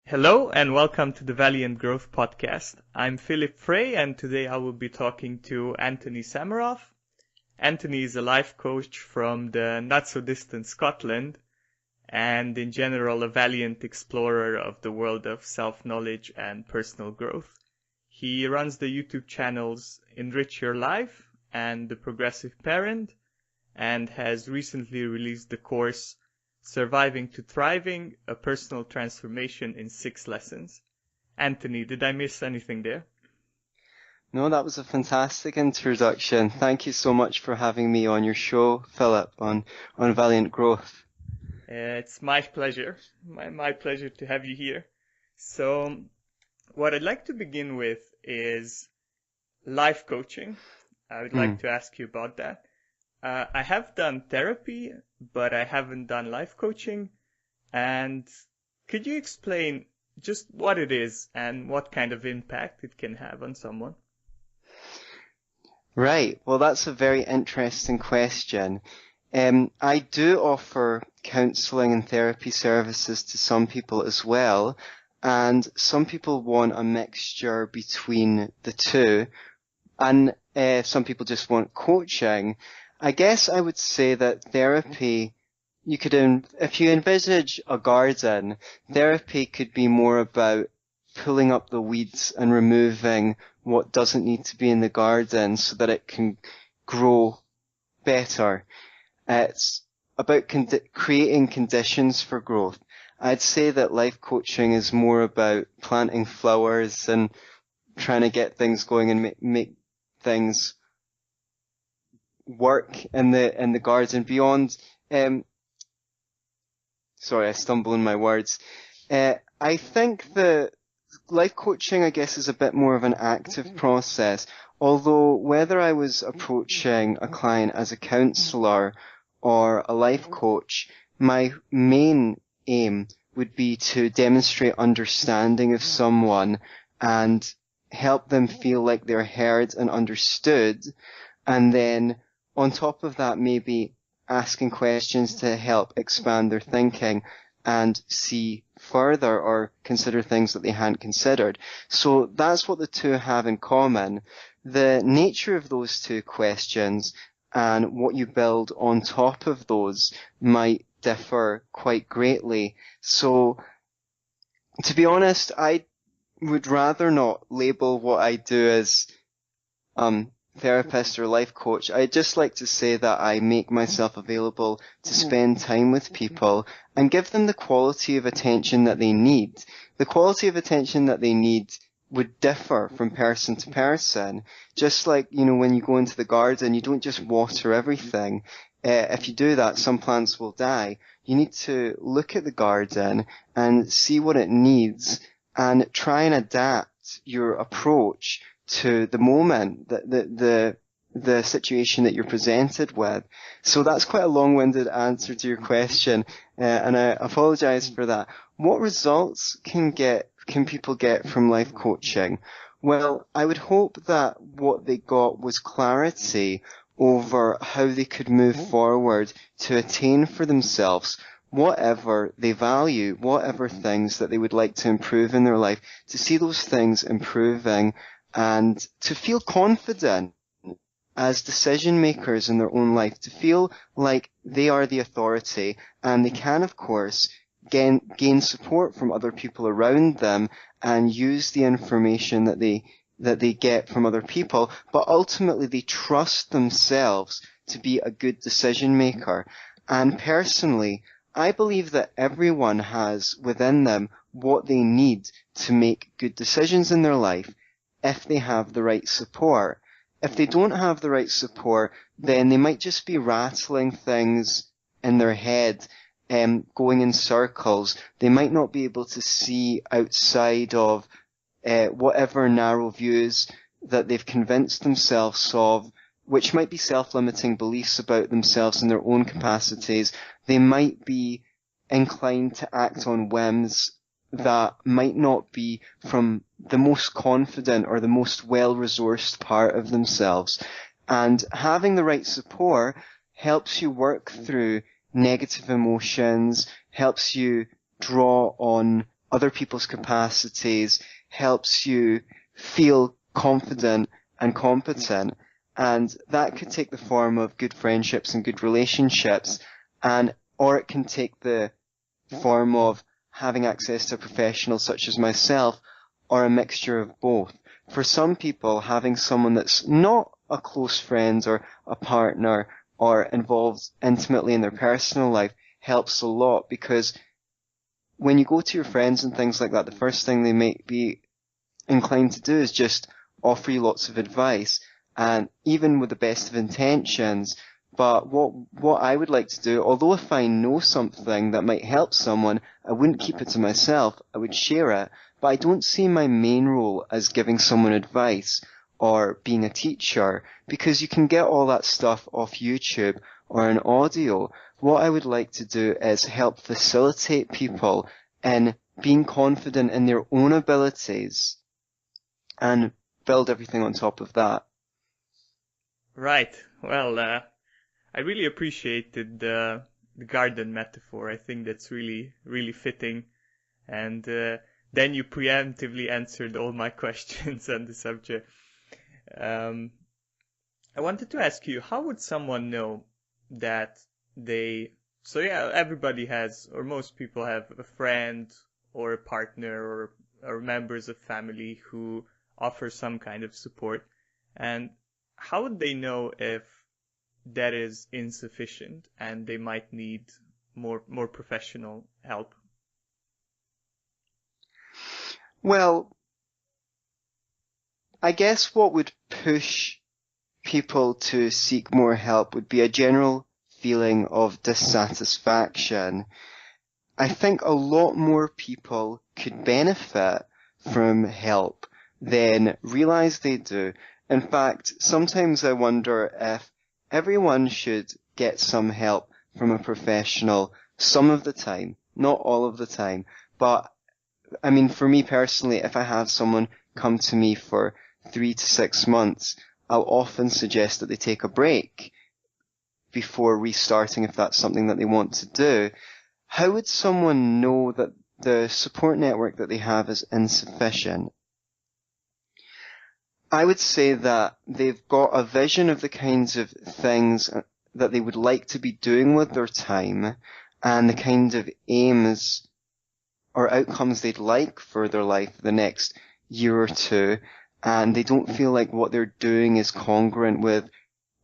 Hello and welcome to the Valiant Growth Podcast. I'm Philip Frey and today I will be talking to Antony Sammeroff. Antony is a life coach from the not so distant Scotland and in general a valiant explorer of the world of self-knowledge and personal growth. He runs the YouTube channels Enrich Your Life and The Progressive Parent and has recently released the course Surviving to Thriving, a Personal Transformation in 6 Lessons. Anthony, did I miss anything there? No, that was a fantastic introduction. Thank you so much for having me on your show, Philip, on Valiant Growth. It's my pleasure. My pleasure to have you here. So, what I'd like to begin with is life coaching. I would like to ask you about that. I have done therapy, but I haven't done life coaching. And could you explain just what it is and what kind of impact it can have on someone? Right. Well, that's a very interesting question. I do offer counselling and therapy services to some people as well, and some people want a mixture between the two, and some people just want coaching. I guess I would say that therapy, if you envisage a garden, therapy could be more about pulling up the weeds and removing what doesn't need to be in the garden so that it can grow better. It's about creating conditions for growth. I'd say that life coaching is more about planting flowers and trying to get things going and make things work in the garden beyond. Sorry, I stumble in my words. I think the life coaching, I guess, is a bit more of an active process. Although whether I was approaching a client as a counsellor or a life coach, my main aim would be to demonstrate understanding of someone and help them feel like they're heard and understood, and then on top of that, maybe asking questions to help expand their thinking and see further or consider things that they hadn't considered. So that's what the two have in common. The nature of those two questions and what you build on top of those might differ quite greatly. So, to be honest, I would rather not label what I do as therapist or life coach. I'd just like to say that I make myself available to spend time with people and give them the quality of attention that they need. The quality of attention that they need would differ from person to person. Just like, when you go into the garden, you don't just water everything. If you do that, some plants will die. You need to look at the garden and see what it needs and try and adapt your approach to the moment, the situation that you're presented with. So that's quite a long-winded answer to your question, and I apologize for that. What results can people get from life coaching? Well, I would hope that what they got was clarity over how they could move forward to attain for themselves whatever they value, whatever things that they would like to improve in their life, to see those things improving and to feel confident as decision makers in their own life, to feel like they are the authority and they can, of course, gain support from other people around them and use the information that they get from other people, but ultimately they trust themselves to be a good decision maker. And personally, I believe that everyone has within them what they need to make good decisions in their life if they have the right support. If they don't have the right support, then they might just be rattling things in their head, going in circles. They might not be able to see outside of whatever narrow views that they've convinced themselves of, which might be self-limiting beliefs about themselves and their own capacities. They might be inclined to act on whims that might not be from the most confident or the most well-resourced part of themselves. And having the right support helps you work through negative emotions, helps you draw on other people's capacities, helps you feel confident and competent. And that could take the form of good friendships and good relationships, or it can take the form of having access to a professional such as myself, or a mixture of both. For some people, having someone that's not a close friend or a partner or involved intimately in their personal life helps a lot, because when you go to your friends and things like that, the first thing they may be inclined to do is just offer you lots of advice, and even with the best of intentions. But what I would like to do, although if I know something that might help someone, I wouldn't keep it to myself, I would share it. But I don't see my main role as giving someone advice or being a teacher, because you can get all that stuff off YouTube or in audio. What I would like to do is help facilitate people in being confident in their own abilities and build everything on top of that. Right. Well, I really appreciated the garden metaphor. I think that's really, really fitting. And then you preemptively answered all my questions on the subject. I wanted to ask you, how would someone know that everybody has, or most people have, a friend or a partner or members of family who offer some kind of support. And how would they know if that is insufficient and they might need more professional help? Well, I guess what would push people to seek more help would be a general feeling of dissatisfaction. I think a lot more people could benefit from help than realize they do. In fact, sometimes I wonder if everyone should get some help from a professional some of the time, not all of the time. But I mean, for me personally, if I have someone come to me for 3 to 6 months, I'll often suggest that they take a break before restarting if that's something that they want to do. How would someone know that the support network that they have is insufficient? I would say that they've got a vision of the kinds of things that they would like to be doing with their time and the kind of aims or outcomes they'd like for their life the next year or two, and they don't feel like what they're doing is congruent with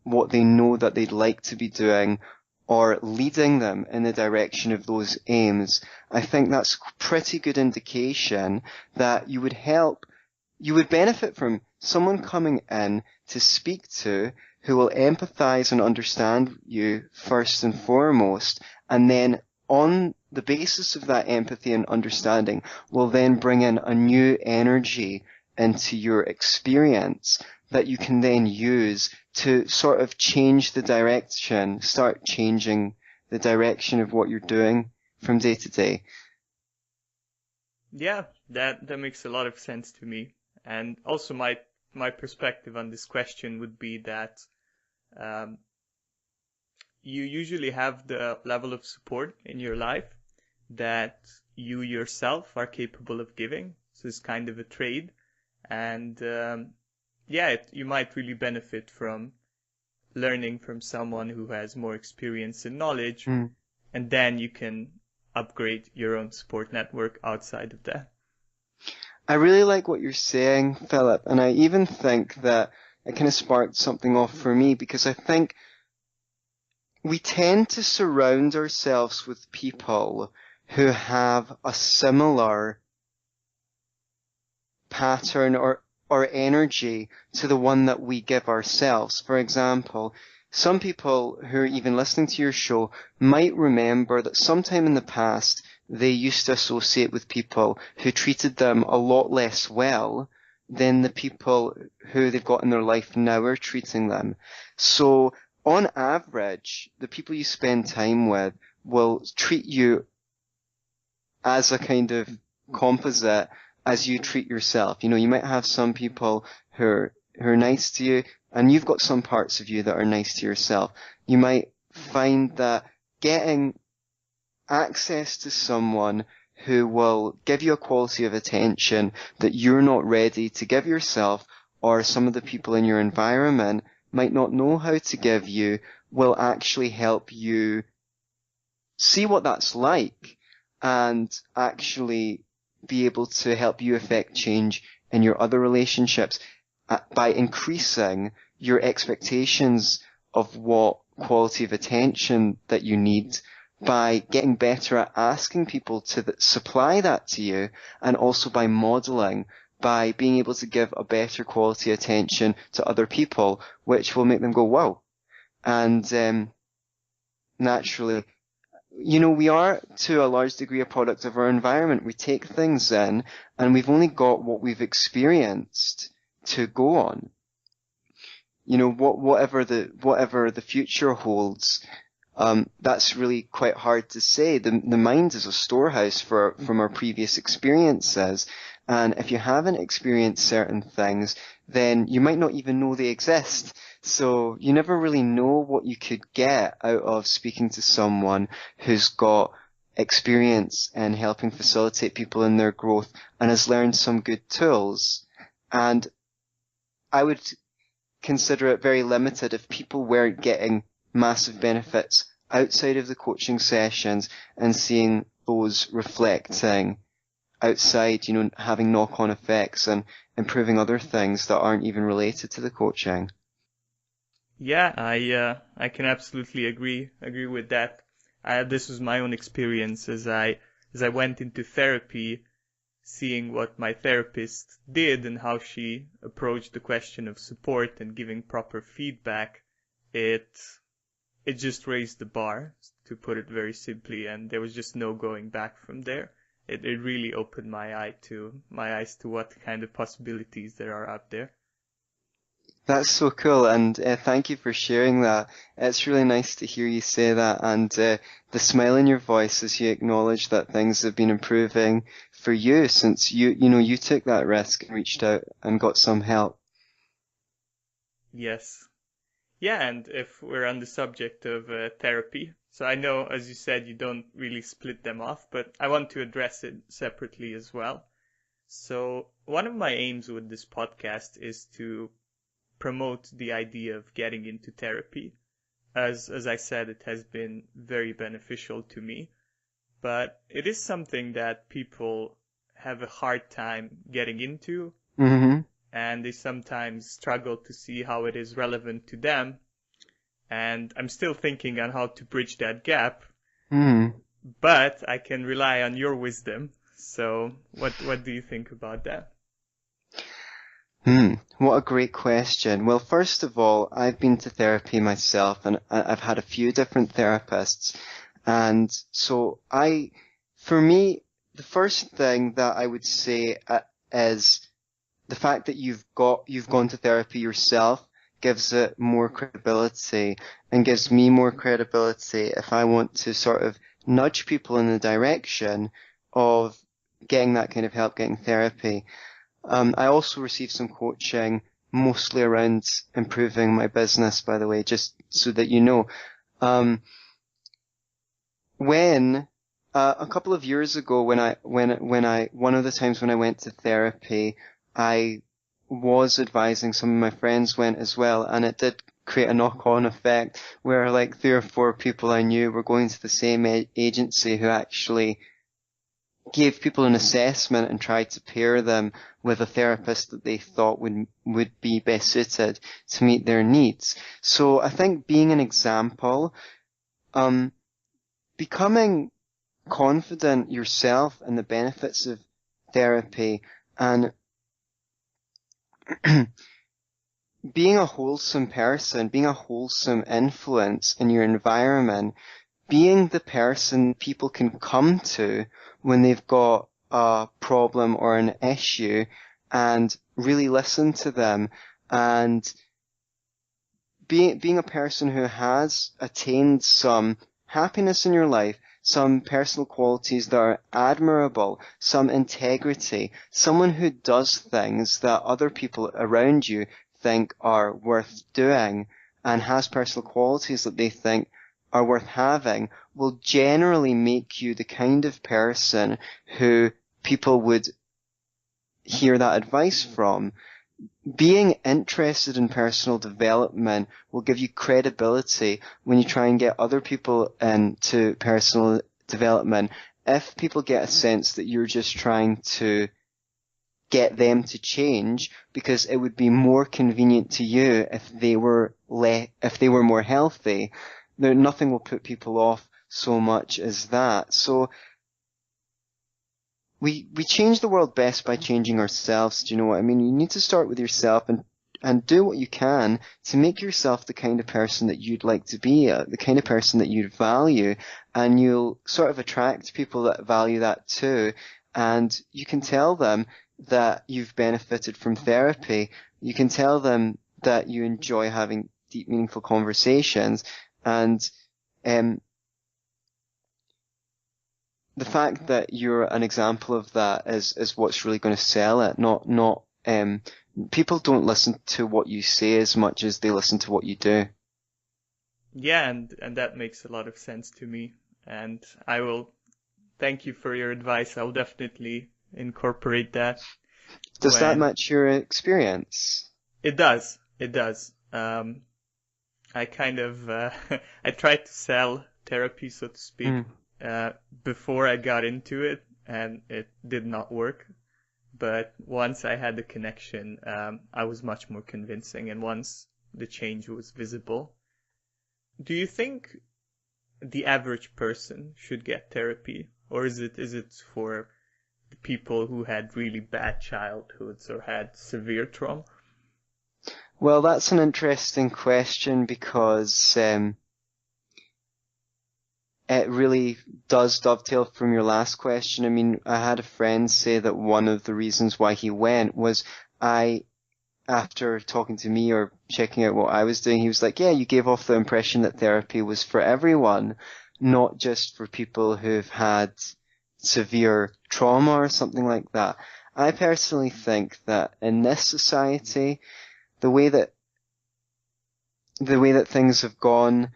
what they know that they'd like to be doing or leading them in the direction of those aims. I think that's a pretty good indication that you would benefit from someone coming in to speak to who will empathize and understand you first and foremost, and then on the basis of that empathy and understanding will then bring in a new energy into your experience that you can then use to sort of start changing the direction of what you're doing from day to day. Yeah, that makes a lot of sense to me. And also my perspective on this question would be that you usually have the level of support in your life that you yourself are capable of giving. So it's kind of a trade. And you might really benefit from learning from someone who has more experience and knowledge. And then you can upgrade your own support network outside of that. I really like what you're saying, Philip, and I even think that it kind of sparked something off for me, because I think we tend to surround ourselves with people who have a similar pattern or energy to the one that we give ourselves. For example, some people who are even listening to your show might remember that sometime in the past they used to associate with people who treated them a lot less well than the people who they've got in their life now are treating them. So on average, the people you spend time with will treat you as a kind of composite as you treat yourself. You know, you might have some people who are nice to you, and you've got some parts of you that are nice to yourself. You might find that getting access to someone who will give you a quality of attention that you're not ready to give yourself, or some of the people in your environment might not know how to give you, will actually help you see what that's like and actually be able to help you affect change in your other relationships by increasing your expectations of what quality of attention that you need, by getting better at asking people to supply that to you, and also by modeling, by being able to give a better quality attention to other people, which will make them go, wow. And naturally, we are to a large degree a product of our environment. We take things in, and we've only got what we've experienced to go on. Whatever the future holds, that's really quite hard to say. The mind is a storehouse from our previous experiences. And if you haven't experienced certain things, then you might not even know they exist. So you never really know what you could get out of speaking to someone who's got experience in helping facilitate people in their growth and has learned some good tools. And I would consider it very limited if people weren't getting massive benefits outside of the coaching sessions and seeing those reflecting outside, having knock-on effects and improving other things that aren't even related to the coaching. Yeah, I can absolutely agree with that. This was my own experience as I went into therapy, seeing what my therapist did and how she approached the question of support and giving proper feedback. It just raised the bar, to put it very simply, and there was just no going back from there. It really opened my eyes to what kind of possibilities there are out there. That's so cool, and thank you for sharing that. It's really nice to hear you say that, and the smile in your voice as you acknowledge that things have been improving for you since you took that risk and reached out and got some help. Yes. Yeah, and if we're on the subject of therapy, so I know, as you said, you don't really split them off, but I want to address it separately as well. So one of my aims with this podcast is to promote the idea of getting into therapy. As I said, it has been very beneficial to me, but it is something that people have a hard time getting into, and they sometimes struggle to see how it is relevant to them. And I'm still thinking on how to bridge that gap, but I can rely on your wisdom. So what do you think about that? What a great question. Well, first of all, I've been to therapy myself, and I've had a few different therapists. And so for me, the first thing that I would say is the fact that you've gone to therapy yourself gives it more credibility, and gives me more credibility if I want to sort of nudge people in the direction of getting that kind of help, getting therapy. I also received some coaching, mostly around improving my business, by the way, just so that you know. When a couple of years ago, one of the times when I went to therapy, I was advising some of my friends went as well, and it did create a knock-on effect where like 3 or 4 people I knew were going to the same agency who actually gave people an assessment and tried to pair them with a therapist that they thought would be best suited to meet their needs. So I think being an example, becoming confident yourself in the benefits of therapy, and being a wholesome person, being a wholesome influence in your environment, being the person people can come to when they've got a problem or an issue and really listen to them, and being a person who has attained some happiness in your life, some personal qualities that are admirable, some integrity, someone who does things that other people around you think are worth doing and has personal qualities that they think are worth having, will generally make you the kind of person who people would hear that advice from. Being interested in personal development will give you credibility when you try and get other people into personal development. If people get a sense that you're just trying to get them to change because it would be more convenient to you if they were more healthy, nothing will put people off so much as that. So we change the world best by changing ourselves. Do you know what I mean? You need to start with yourself and do what you can to make yourself the kind of person that you'd like to be, the kind of person that you'd value, and you'll sort of attract people that value that too. And you can tell them that you've benefited from therapy. You can tell them that you enjoy having deep, meaningful conversations. And the fact that you're an example of that is what's really going to sell it. Not people don't listen to what you say as much as they listen to what you do. Yeah, and that makes a lot of sense to me. And I will thank you for your advice. I'll definitely incorporate that. Does that match your experience? It does. It does. I kind of I tried to sell therapy, so to speak, before I got into it, and it did not work. But once I had the connection, I was much more convincing, and once the change was visible. Do you think the average person should get therapy, or is it for the people who had really bad childhoods or had severe trauma? Well, that's an interesting question because it really does dovetail from your last question. I mean, I had a friend say that one of the reasons why he went was after talking to me or checking out what I was doing, he was like, yeah, you gave off the impression that therapy was for everyone, not just for people who've had severe trauma or something like that. I personally think that in this society, the way that things have gone,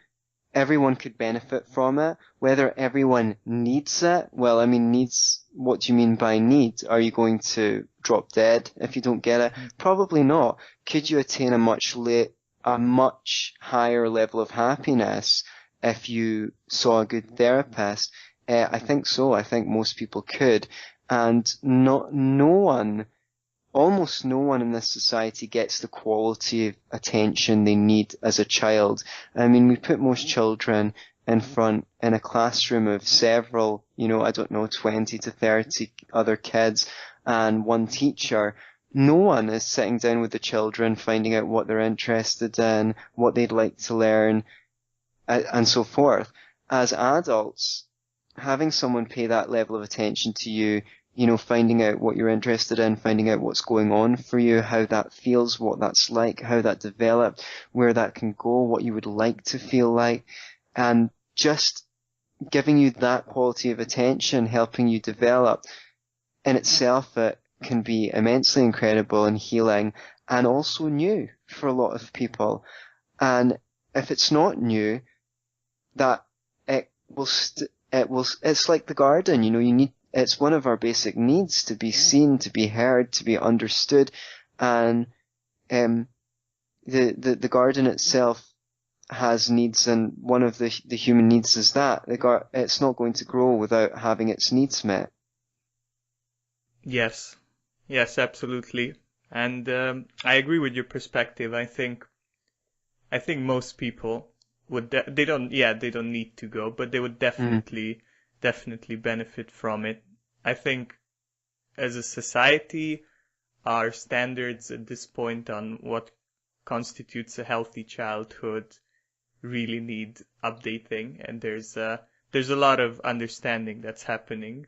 everyone could benefit from it. Whether everyone needs it, well, I mean, needs, what do you mean by need? Are you going to drop dead if you don't get it? Probably not. Could you attain a much higher level of happiness if you saw a good therapist? I think so. I think most people could. And almost no one in this society gets the quality of attention they need as a child. I mean, we put most children in a classroom of several, 20 to 30 other kids and one teacher. No one is sitting down with the children, finding out what they're interested in, what they'd like to learn, and so forth. As adults, having someone pay that level of attention to you, finding out what you're interested in, finding out what's going on for you, how that feels, what that's like, how that developed, where that can go, what you would like to feel like, and just giving you that quality of attention, helping you develop, in itself it can be immensely incredible and healing, and also new for a lot of people. And if it's not new, that it's like the garden, it's one of our basic needs to be seen, to be heard, to be understood, and the garden itself has needs, and one of the human needs is that it's not going to grow without having its needs met. Yes, absolutely, and I agree with your perspective. I think most people would they don't need to go, but they would definitely benefit from it. I think as a society, our standards at this point on what constitutes a healthy childhood really need updating, and there's a lot of understanding that's happening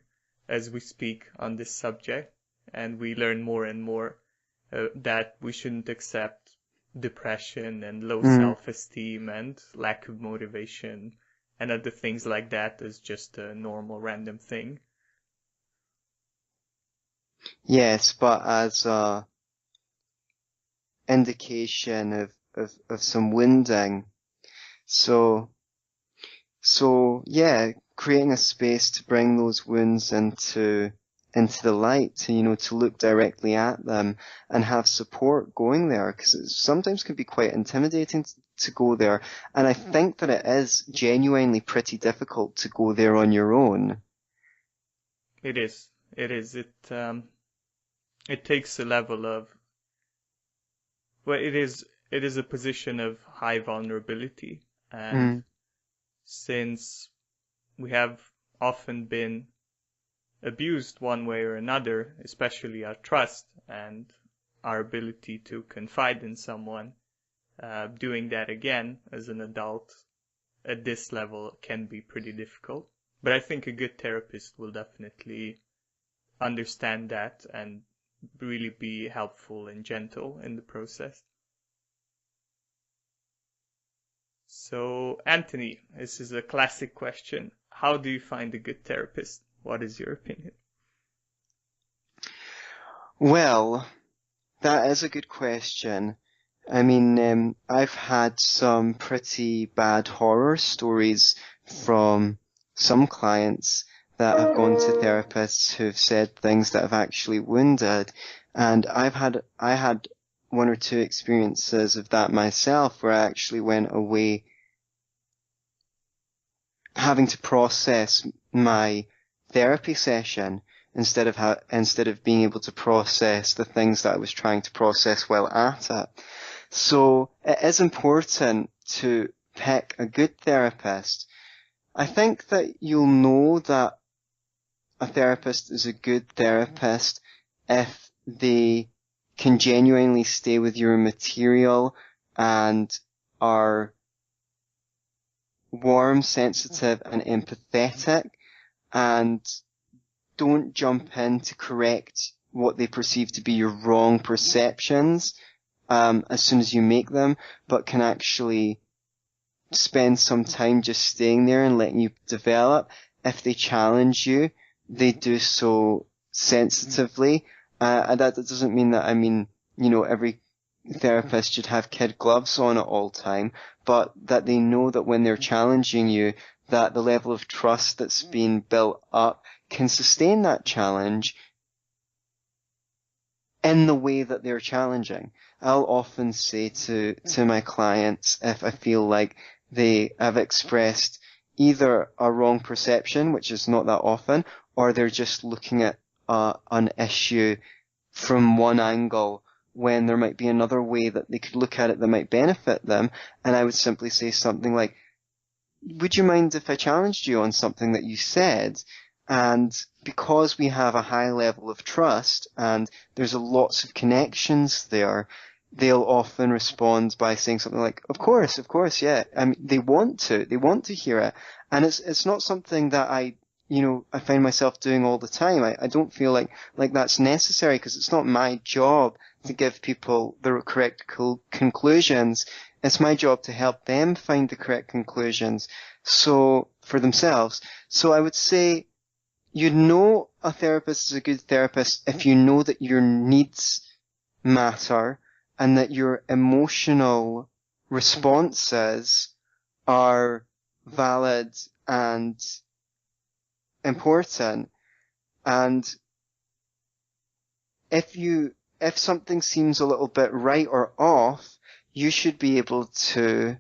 as we speak on this subject, and we learn more and more that we shouldn't accept depression and low self-esteem and lack of motivation and other things like that as just a normal random thing. Yes, but as a indication of some wounding. So So yeah, creating a space to bring those wounds into the light, to look directly at them and have support going there, because it sometimes can be quite intimidating to go there. And I think that it is genuinely pretty difficult to go there on your own. It is. It is. It takes a level of, well, it is a position of high vulnerability. And since we have often been abused one way or another, especially our trust and our ability to confide in someone, doing that again as an adult at this level can be pretty difficult. But I think a good therapist will definitely understand that and really be helpful and gentle in the process. So, Anthony, this is a classic question. How do you find a good therapist? What is your opinion? Well, that is a good question. I mean, I've had some pretty bad horror stories from some clients that have gone to therapists who've said things that have actually wounded. And I had one or two experiences of that myself where I actually went away having to process my therapy session instead of being able to process the things that I was trying to process while at it. So it is important to pick a good therapist. I think that you'll know that a therapist is a good therapist if they can genuinely stay with your material and are warm, sensitive, and empathetic, and don't jump in to correct what they perceive to be your wrong perceptions as soon as you make them, but can actually spend some time just staying there and letting you develop. If they challenge you, they do so sensitively. And that doesn't mean that, every therapist should have kid gloves on at all time, but that they know that when they're challenging you, that the level of trust that's been built up can sustain that challenge in the way that they're challenging. I'll often say to my clients, if I feel like they have expressed either a wrong perception, which is not that often, or they're just looking at an issue from one angle when there might be another way that they could look at it that might benefit them, and I would simply say something like, would you mind if I challenged you on something that you said? And because we have a high level of trust and there's lots of connections there, they'll often respond by saying something like, of course, yeah. I mean, they want to hear it. And it's not something that I find myself doing all the time. I don't feel like that's necessary, because it's not my job to give people the correct conclusions. It's my job to help them find the correct conclusions for themselves. So I would say you know a therapist is a good therapist if you know that your needs matter and that your emotional responses are valid and important. And if something seems a little bit right or off, you should be able to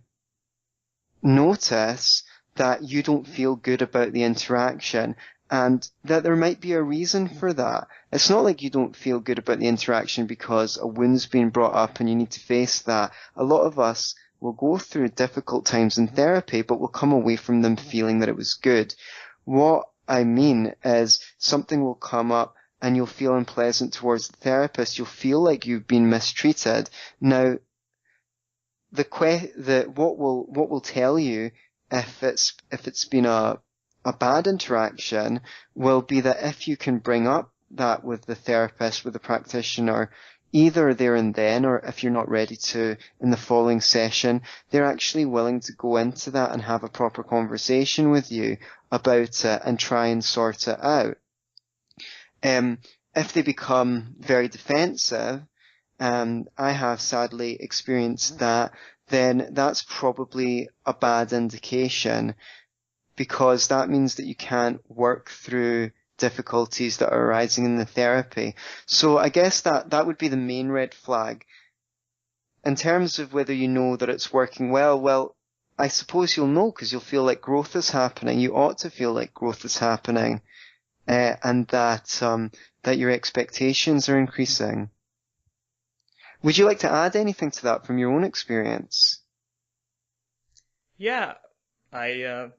notice that you don't feel good about the interaction, and that there might be a reason for that. It's not like you don't feel good about the interaction because a wound's been brought up and you need to face that. A lot of us will go through difficult times in therapy, but will come away from them feeling that it was good. What I mean is something will come up and you'll feel unpleasant towards the therapist. You'll feel like you've been mistreated. Now, what will tell you if it's been a bad interaction will be that if you can bring up that with the therapist, with the practitioner, either there and then, or if you're not ready to in the following session, they're actually willing to go into that and have a proper conversation with you about it and try and sort it out. If they become very defensive, and I have sadly experienced that, then that's probably a bad indication. because that means that you can't work through difficulties that are arising in the therapy. So I guess that would be the main red flag. In terms of whether you know that it's working well, I suppose you'll know because you'll feel like growth is happening. You ought to feel like growth is happening, and that your expectations are increasing. Would you like to add anything to that from your own experience? Yeah, I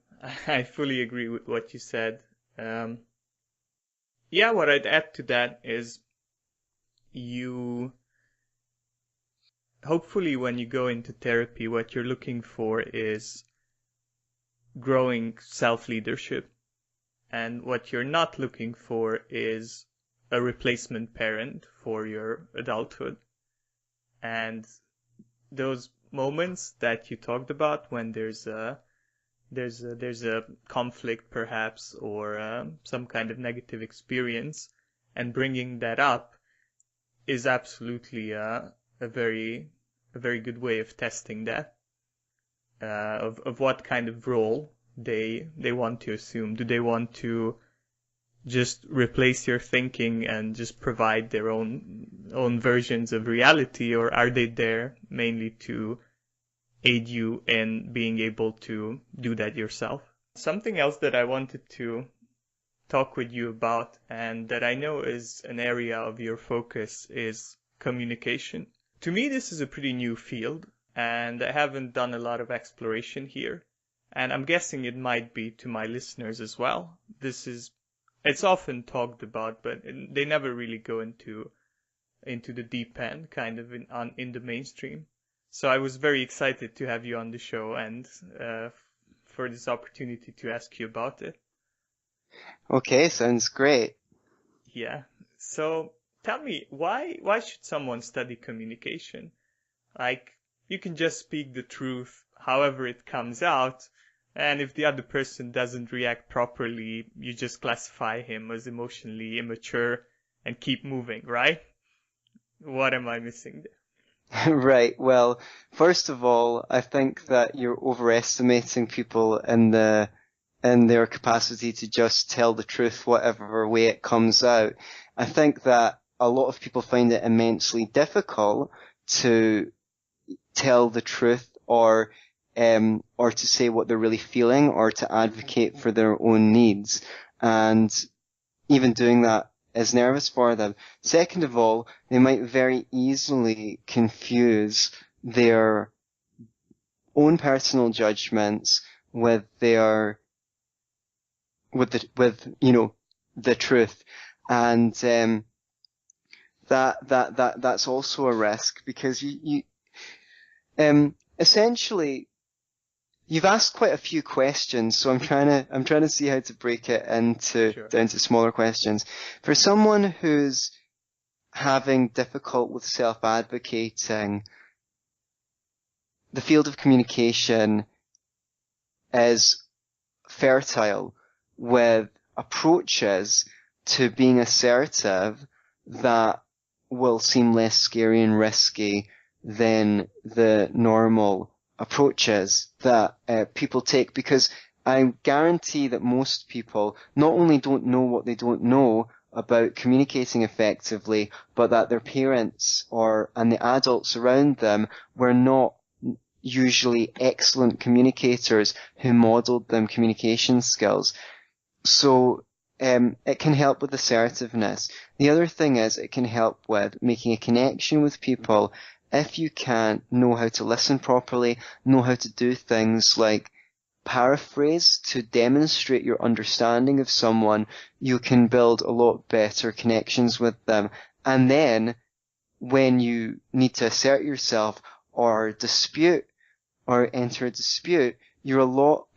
I fully agree with what you said. Yeah, what I'd add to that is hopefully when you go into therapy, what you're looking for is growing self-leadership. And what you're not looking for is a replacement parent for your adulthood. And those moments that you talked about when there's a conflict perhaps, or some kind of negative experience, and bringing that up is absolutely a very good way of testing that, of what kind of role they want to assume. Do they want to just replace your thinking and just provide their own versions of reality, or are they there mainly to aid you in being able to do that yourself? Something else that I wanted to talk with you about, and that I know is an area of your focus, is communication. To me, this is a pretty new field, and I haven't done a lot of exploration here. And I'm guessing it might be to my listeners as well. It's often talked about, but they never really go into the deep end, kind of in the mainstream. So I was very excited to have you on the show and for this opportunity to ask you about it. Okay, sounds great. Yeah. So tell me, why should someone study communication? Like, you can just speak the truth however it comes out, and if the other person doesn't react properly, you just classify him as emotionally immature and keep moving, right? What am I missing there? Right. Well, first of all, I think that you're overestimating people in their capacity to just tell the truth whatever way it comes out. I think that a lot of people find it immensely difficult to tell the truth, or to say what they're really feeling, or to advocate for their own needs. And even doing that is nervous for them. Second of all, they might very easily confuse their own personal judgments with the truth. And that's also a risk, because essentially, you've asked quite a few questions, so I'm trying to see how to break it down to smaller questions. For someone who's having difficult with self-advocating, the field of communication is fertile with approaches to being assertive that will seem less scary and risky than the normal approaches that people take, because I guarantee that most people not only don't know what they don't know about communicating effectively, but that their parents and the adults around them were not usually excellent communicators who modeled them communication skills. So it can help with assertiveness. The other thing is, it can help with making a connection with people. If you can know how to listen properly, know how to do things like paraphrase to demonstrate your understanding of someone, you can build a lot better connections with them. And then when you need to assert yourself or dispute or enter a dispute, your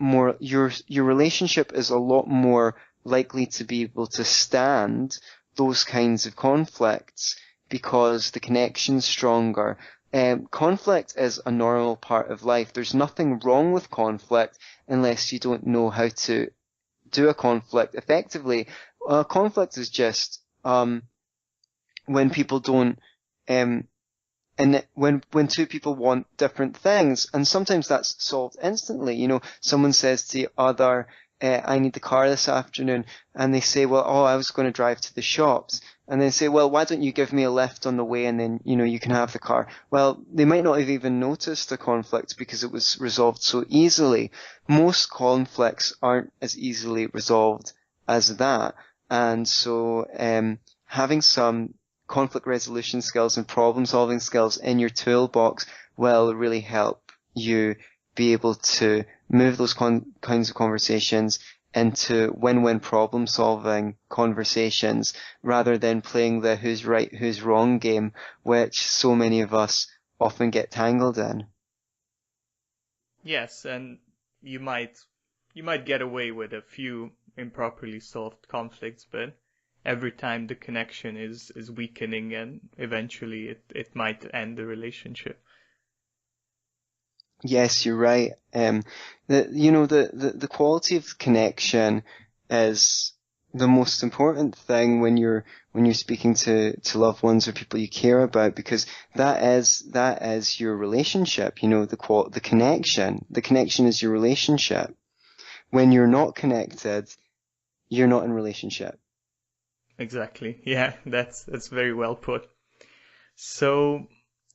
relationship is a lot more likely to be able to stand those kinds of conflicts, because the connection's stronger. Conflict is a normal part of life. There's nothing wrong with conflict unless you don't know how to do a conflict effectively. Conflict is just when people don't, and when two people want different things, and sometimes that's solved instantly. Someone says to the other, I need the car this afternoon, and they say, well, oh, I was going to drive to the shops, and they say, well, why don't you give me a lift on the way, and then, you can have the car. Well, they might not have even noticed the conflict because it was resolved so easily. Most conflicts aren't as easily resolved as that, and so having some conflict resolution skills and problem solving skills in your toolbox will really help you be able to move those kinds of conversations into win-win problem solving conversations rather than playing the who's right, who's wrong game, which so many of us often get tangled in. Yes, and you might get away with a few improperly solved conflicts, but every time the connection is weakening, and eventually it might end the relationship. Yes, you're right. The quality of connection is the most important thing when you're speaking to loved ones or people you care about, because that is your relationship. The connection. The connection is your relationship. When you're not connected, you're not in relationship. Exactly. Yeah, that's very well put. So,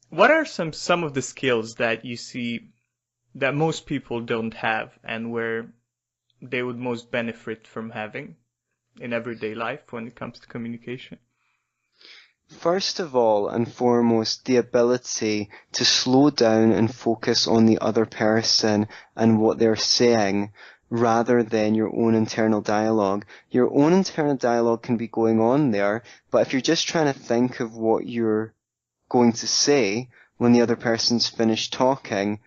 what are some of the skills that you see that most people don't have, and where they would most benefit from having in everyday life when it comes to communication? First of all and foremost, the ability to slow down and focus on the other person and what they're saying rather than your own internal dialogue. Your own internal dialogue can be going on there, but if you're just trying to think of what you're going to say when the other person's finished talking,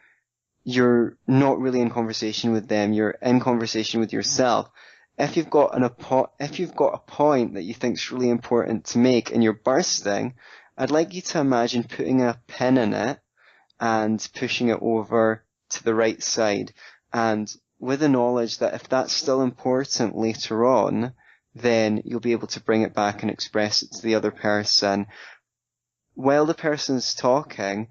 you're not really in conversation with them, you're in conversation with yourself. If you've got a point that you think is really important to make and you're bursting, I'd like you to imagine putting a pin in it and pushing it over to the right side. And with the knowledge that if that's still important later on, then you'll be able to bring it back and express it to the other person. While the person's talking,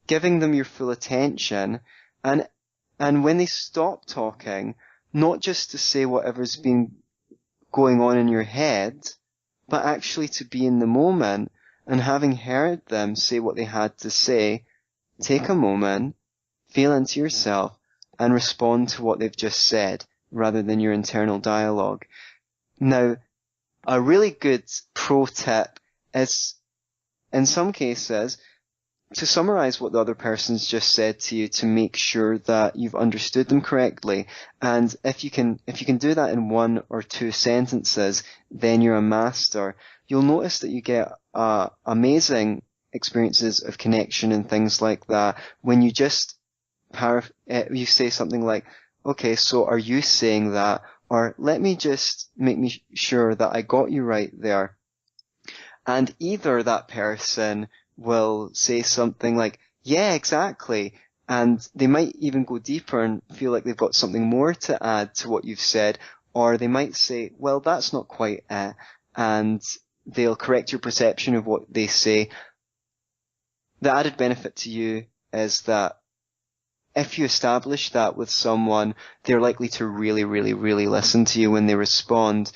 giving them your full attention, and when they stop talking, not just to say whatever's been going on in your head, but actually to be in the moment, and having heard them say what they had to say, take a moment, feel into yourself, and respond to what they've just said, rather than your internal dialogue. Now, a really good pro tip is, in some cases, to summarize what the other person's just said to you to make sure that you've understood them correctly. And if you can do that in 1 or 2 sentences, then you're a master. You'll notice that you get amazing experiences of connection and things like that when you just you say something like, okay, so are you saying that? Or let me just make me sure that I got you right there. And either that person will say something like, yeah, exactly. And they might even go deeper and feel like they've got something more to add to what you've said. Or they might say, well, that's not quite it. And they'll correct your perception of what they say. The added benefit to you is that if you establish that with someone, they're likely to really, really, really listen to you when they respond.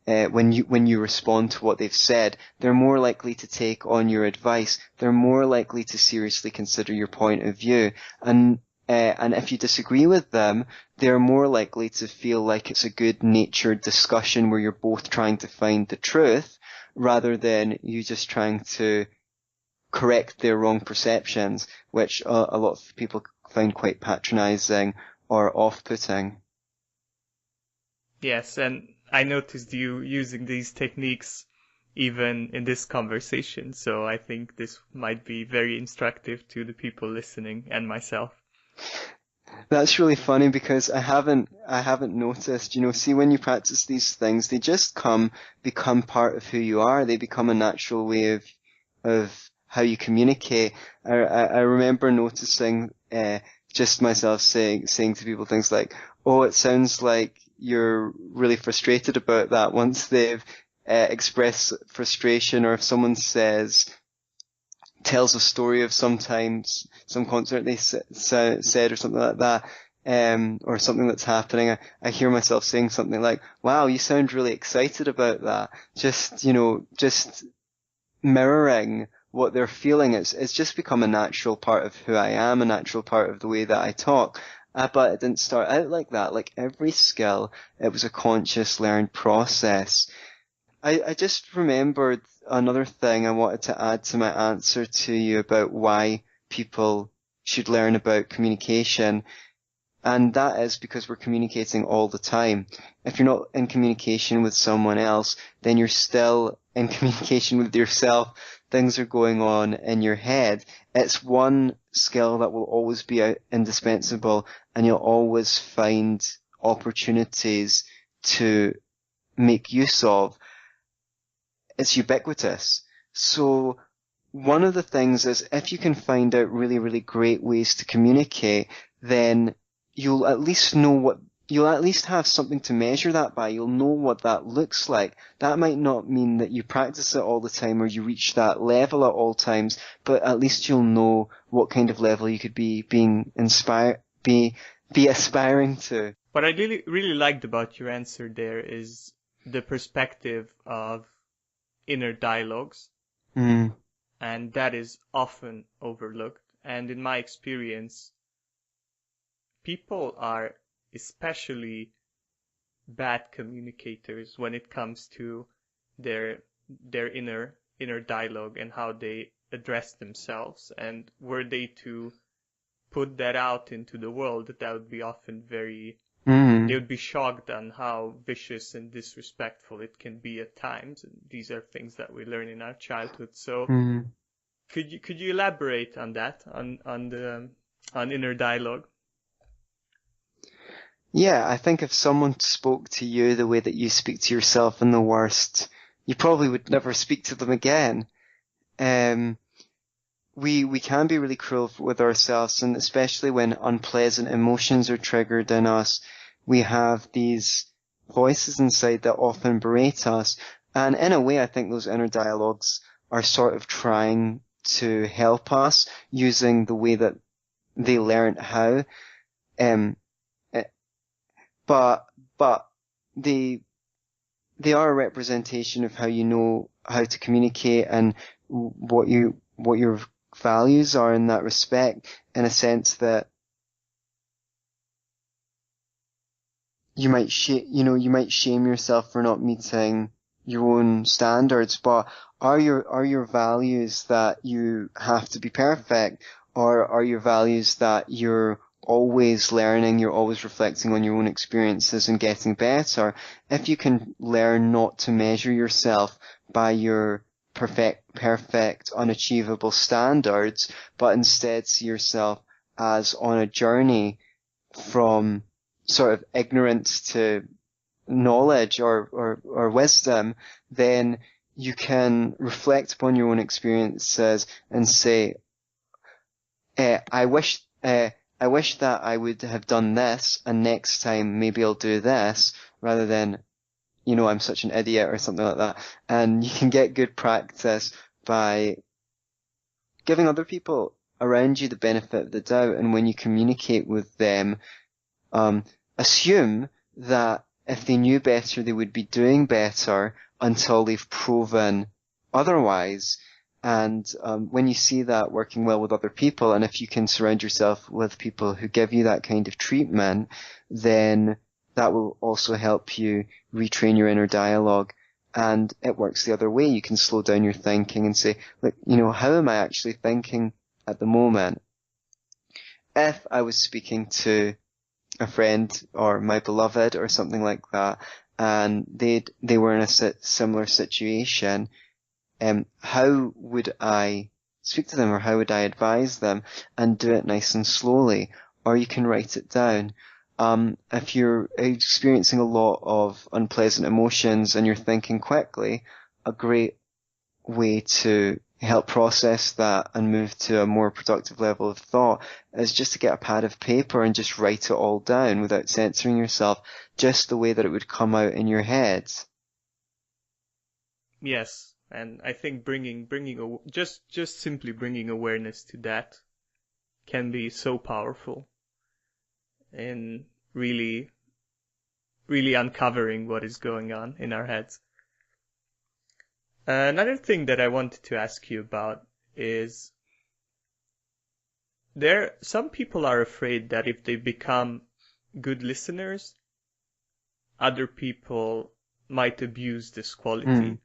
When you respond to what they've said, they're more likely to take on your advice. They're more likely to seriously consider your point of view. And if you disagree with them, they're more likely to feel like it's a good-natured discussion where you're both trying to find the truth, rather than you just trying to correct their wrong perceptions, which a lot of people find quite patronizing or off-putting. Yes, and I noticed you using these techniques even in this conversation, so I think this might be very instructive to the people listening and myself. That's really funny because I haven't noticed, see, when you practice these things, they just become part of who you are. They become a natural way of how you communicate. I remember noticing, just myself saying to people things like, oh, it sounds like you're really frustrated about that, once they've expressed frustration, or if someone tells a story of some concert they said or something like that, or something that's happening, I hear myself saying something like, wow, you sound really excited about that. Just mirroring what they're feeling. It's just become a natural part of who I am, a natural part of the way that I talk. But it didn't start out like that. Like every skill, it was a conscious learned process. I just remembered another thing I wanted to add to my answer to you about why people should learn about communication. And that is because we're communicating all the time. If you're not in communication with someone else, then you're still in communication with yourself. Things are going on in your head. It's one skill that will always be indispensable, and you'll always find opportunities to make use of. It's ubiquitous. So one of the things is if you can find out really, really great ways to communicate, then you'll at least have something to measure that by. You'll know what that looks like. That might not mean that you practice it all the time or you reach that level at all times, but at least you'll know what kind of level you could be aspiring to. What I really, really liked about your answer there is the perspective of inner dialogues. Mm. And that is often overlooked. And in my experience, people are especially bad communicators when it comes to their inner dialogue and how they address themselves. And were they to put that out into the world, that would be often they would be shocked on how vicious and disrespectful it can be at times. And these are things that we learn in our childhood. So could you elaborate on that, on inner dialogue? Yeah, I think if someone spoke to you the way that you speak to yourself in the worst, you probably would never speak to them again. We can be really cruel with ourselves, and especially when unpleasant emotions are triggered in us, we have these voices inside that often berate us. And in a way, I think those inner dialogues are sort of trying to help us using the way that they learned how. But they are a representation of how you know how to communicate and what your values are in that respect, in a sense that you might shame yourself for not meeting your own standards, but are your values that you have to be perfect, or are your values that you're always learning, you're always reflecting on your own experiences and getting better? If you can learn not to measure yourself by your perfect, unachievable standards, but instead see yourself as on a journey from sort of ignorance to knowledge or wisdom, then you can reflect upon your own experiences and say, I wish that I would have done this, and next time maybe I'll do this, rather than, I'm such an idiot or something like that. And you can get good practice by giving other people around you the benefit of the doubt. And when you communicate with them, assume that if they knew better, they would be doing better until they've proven otherwise. And when you see that working well with other people, and if you can surround yourself with people who give you that kind of treatment, then that will also help you retrain your inner dialogue. And it works the other way. You can slow down your thinking and say, look, how am I actually thinking at the moment? If I was speaking to a friend or my beloved or something like that, and they were in a similar situation, how would I speak to them, or how would I advise them? And do it nice and slowly, or you can write it down. If you're experiencing a lot of unpleasant emotions and you're thinking quickly, a great way to help process that and move to a more productive level of thought is just to get a pad of paper and just write it all down without censoring yourself, just the way that it would come out in your head. Yes, and I think just simply bringing awareness to that can be so powerful. in really, really uncovering what is going on in our heads. Another thing that I wanted to ask you about is some people are afraid that if they become good listeners, other people might abuse this quality.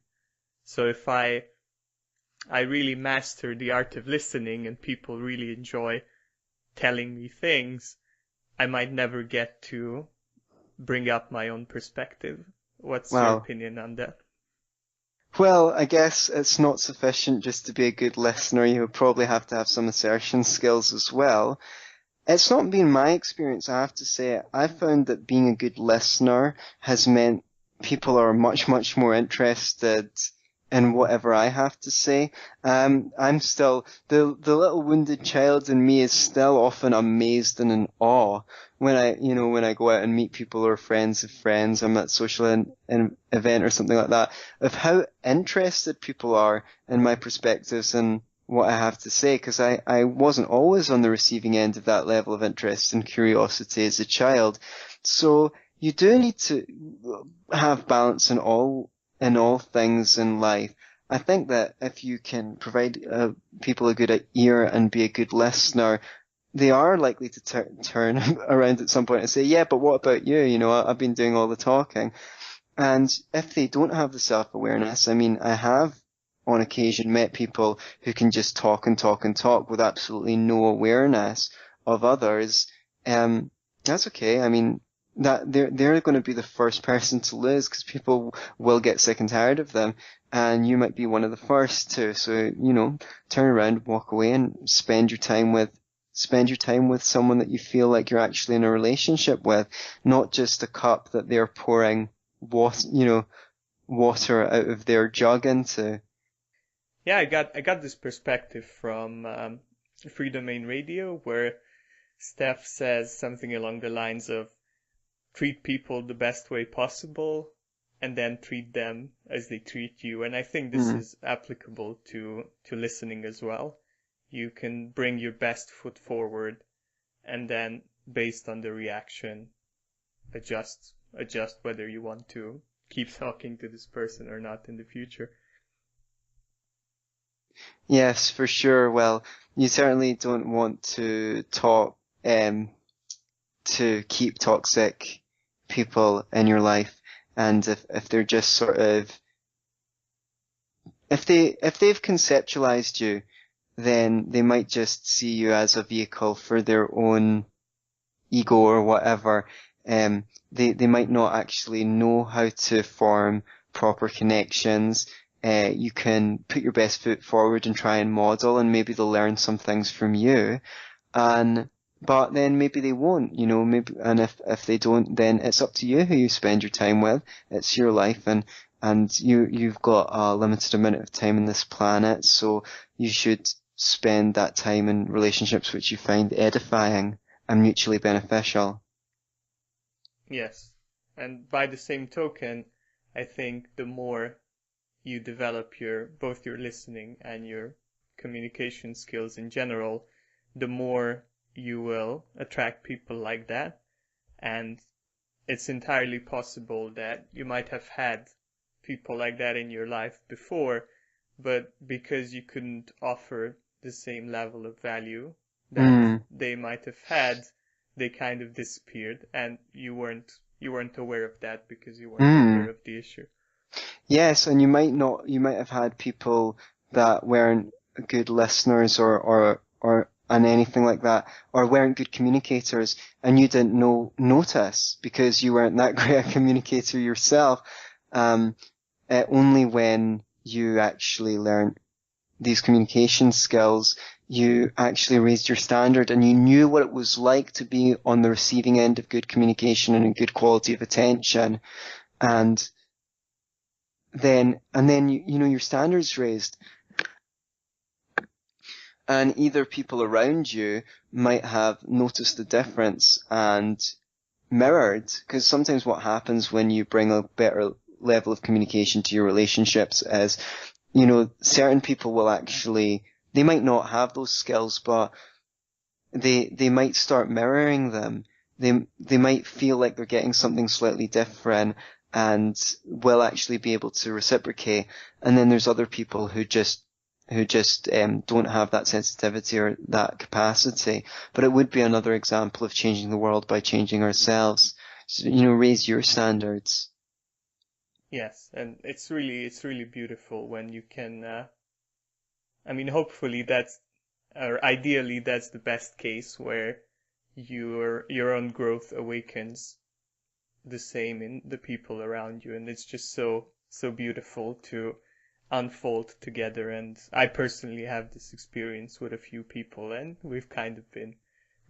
So if I really master the art of listening and people really enjoy telling me things, I might never get to bring up my own perspective. What's your opinion on that? Well, I guess it's not sufficient just to be a good listener. You probably have to have some assertion skills as well. It's not been my experience, I have to say. I've found that being a good listener has meant people are much, much more interested in whatever I have to say. I'm still, the little wounded child in me is still often amazed and in awe when I go out and meet people or friends of friends, I'm at a social event or something like that, of how interested people are in my perspectives and what I have to say, because I wasn't always on the receiving end of that level of interest and curiosity as a child. So you do need to have balance in all things in life. I think that if you can provide people a good ear and be a good listener, they are likely to turn around at some point and say, yeah, but what about you? You know, I've been doing all the talking. And if they don't have the self-awareness, I mean, I have on occasion met people who can just talk and talk and talk with absolutely no awareness of others. That's okay. I mean, that they're going to be the first person to lose because people will get sick and tired of them, and you might be one of the first to. So, you know, turn around, walk away, and spend your time with someone that you feel like you're actually in a relationship with, not just a cup that they're pouring water out of their jug into. Yeah, I got this perspective from Free Domain Radio, where Steph says something along the lines of treat people the best way possible and then treat them as they treat you. And I think this is applicable to listening as well. You can bring your best foot forward and then based on the reaction, adjust whether you want to keep talking to this person or not in the future. Yes, for sure. Well, you certainly don't want to keep toxic people in your life, and if they're just sort of, if they've conceptualized you, then they might just see you as a vehicle for their own ego or whatever. They might not actually know how to form proper connections. You can put your best foot forward and try and model, and maybe they'll learn some things from you. But then maybe they won't, you know, and if they don't, then it's up to you who you spend your time with. It's your life, and you've got a limited amount of time on this planet, so you should spend that time in relationships which you find edifying and mutually beneficial. Yes. And by the same token, I think the more you develop both your listening and your communication skills in general, the more you will attract people like that. And it's entirely possible that you might have had people like that in your life before, but because you couldn't offer the same level of value that they might have had, they kind of disappeared, and you weren't aware of that because you weren't aware of the issue. Yes, and you might have had people that weren't good listeners or anything like that, or weren't good communicators, and you didn't notice because you weren't that great a communicator yourself. Only when you actually learned these communication skills, you actually raised your standard and you knew what it was like to be on the receiving end of good communication and a good quality of attention. And then you know your standards raised. And either people around you might have noticed the difference and mirrored, because sometimes what happens when you bring a better level of communication to your relationships is, you know, certain people will actually, they might not have those skills, but they might start mirroring them. they might feel like they're getting something slightly different and will actually be able to reciprocate. And then there's other people who just don't have that sensitivity or that capacity. But it would be another example of changing the world by changing ourselves. So, raise your standards. Yes, and it's really beautiful when you can. Hopefully or ideally that's the best case where your own growth awakens the same in the people around you, and it's just so beautiful to unfold together. And I personally have this experience with a few people, and we've kind of been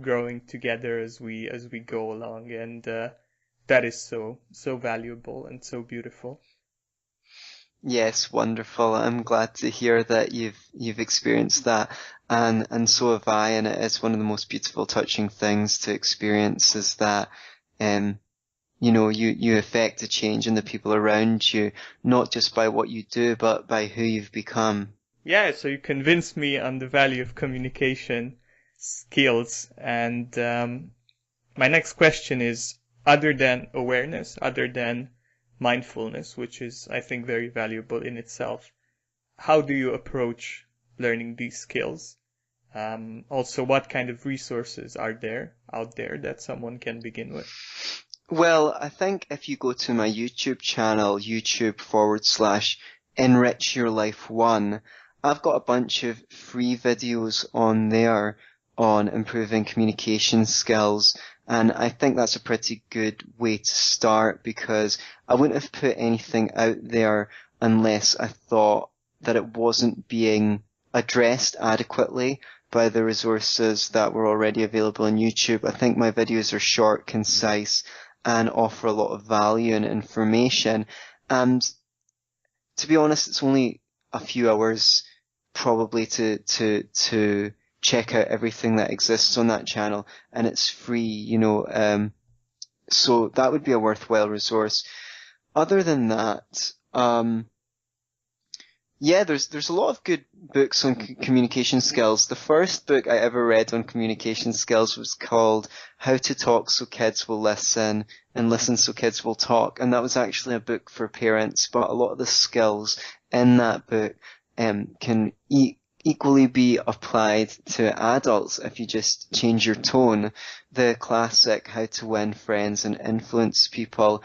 growing together as we go along, and that is so valuable and so beautiful. Yes, wonderful. I'm glad to hear that you've experienced that, and so have I. And it is one of the most beautiful, touching things to experience is that, you affect a change in the people around you, not just by what you do, but by who you've become. Yeah, so you convinced me on the value of communication skills, and my next question is, other than awareness, other than mindfulness, which is, I think, very valuable in itself, how do you approach learning these skills? Also, what kind of resources are there out there that someone can begin with? Well, I think if you go to my YouTube channel, YouTube/Enrich Your Life 1, I've got a bunch of free videos on there on improving communication skills. And I think that's a pretty good way to start because I wouldn't have put anything out there unless I thought that it wasn't being addressed adequately by the resources that were already available on YouTube. I think my videos are short, concise, and offer a lot of value and information. And to be honest, it's only a few hours probably to check out everything that exists on that channel, and it's free, so that would be a worthwhile resource. Other than that, there's a lot of good books on communication skills. The first book I ever read on communication skills was called How to Talk So Kids Will Listen and Listen So Kids Will Talk, and that was actually a book for parents, but a lot of the skills in that book can equally be applied to adults if you just change your tone. The classic How to Win Friends and Influence People,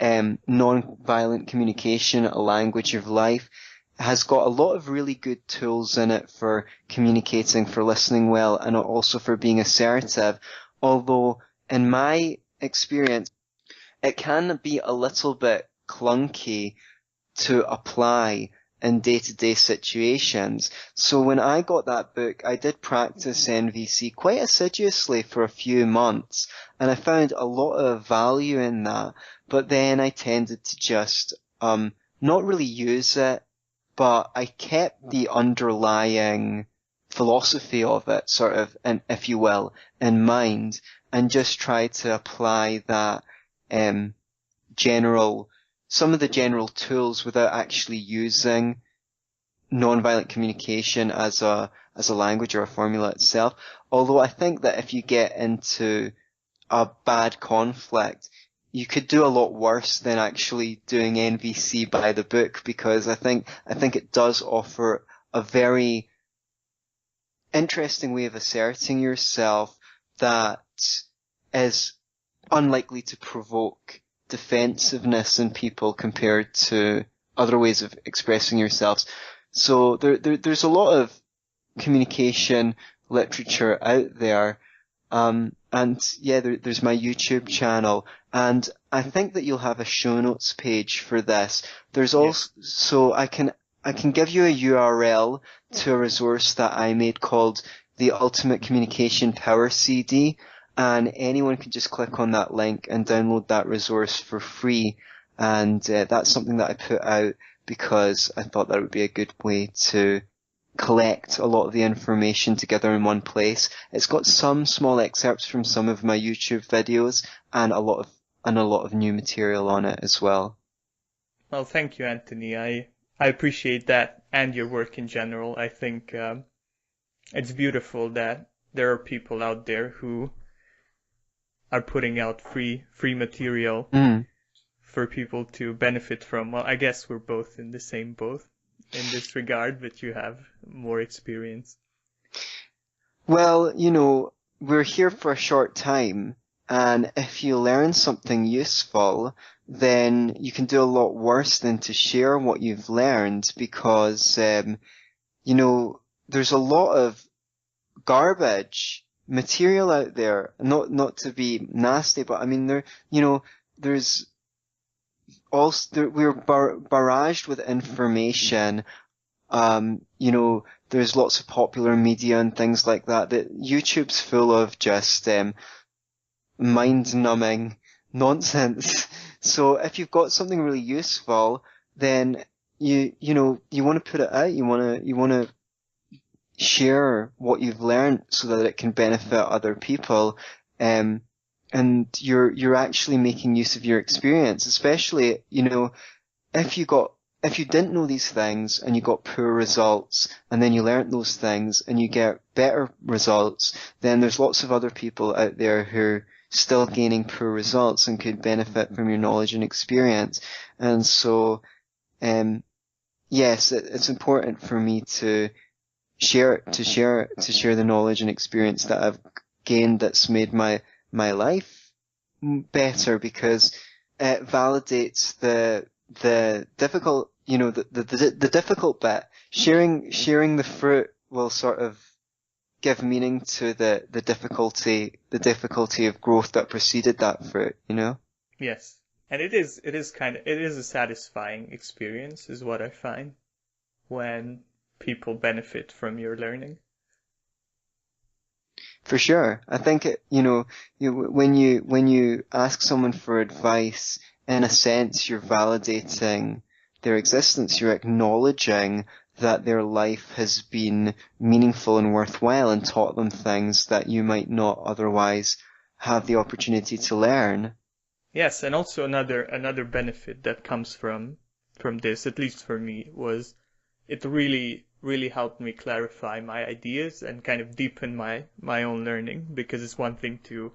non-violent communication, a language of life, has got a lot of really good tools in it for communicating, for listening well, and also for being assertive. Although, in my experience, it can be a little bit clunky to apply in day-to-day situations. So when I got that book, I did practice NVC quite assiduously for a few months, and I found a lot of value in that. But then I tended to just not really use it, but I kept the underlying philosophy of it, sort of, if you will, in mind, and just tried to apply that some of the general tools without actually using nonviolent communication as a language or a formula itself. Although I think that if you get into a bad conflict, you could do a lot worse than actually doing NVC by the book, because I think it does offer a very interesting way of asserting yourself that is unlikely to provoke defensiveness in people compared to other ways of expressing yourselves. So there's a lot of communication literature out there. There's my YouTube channel, and I think that you'll have a show notes page for this. There's also, so I can give you a URL to a resource that I made called the Ultimate Communication Power CD, and anyone can just click on that link and download that resource for free. And that's something that I put out because I thought that would be a good way to collect a lot of the information together in one place. It's got some small excerpts from some of my YouTube videos and a lot of new material on it as well. Well, thank you, Anthony. I appreciate that and your work in general. I think it's beautiful that there are people out there who are putting out free material for people to benefit from. Well, I guess we're both in the same boat in this regard, but you have more experience. Well, we're here for a short time, and if you learn something useful, then you can do a lot worse than to share what you've learned, because, there's a lot of garbage material out there. Not to be nasty, but I mean, there's also, we're barraged with information. There's lots of popular media and things like that. That YouTube's full of just mind-numbing nonsense. So if you've got something really useful, then you want to put it out. You want to share what you've learned so that it can benefit other people. And you're actually making use of your experience, especially, if you didn't know these things and you got poor results, and then you learnt those things and you get better results, then there's lots of other people out there who are still gaining poor results and could benefit from your knowledge and experience. And so, yes, it's important for me to share the knowledge and experience that I've gained that's made my life better, because it validates the difficult, the difficult bit. Sharing the fruit will sort of give meaning to the difficulty of growth that preceded that fruit, Yes. And it is a satisfying experience, is what I find, when people benefit from your learning. For sure. I think when you ask someone for advice, in a sense, you're validating their existence. You're acknowledging that their life has been meaningful and worthwhile and taught them things that you might not otherwise have the opportunity to learn. Yes, and also another benefit that comes from this, at least for me, was it really helped me clarify my ideas and kind of deepen my own learning, because it's one thing to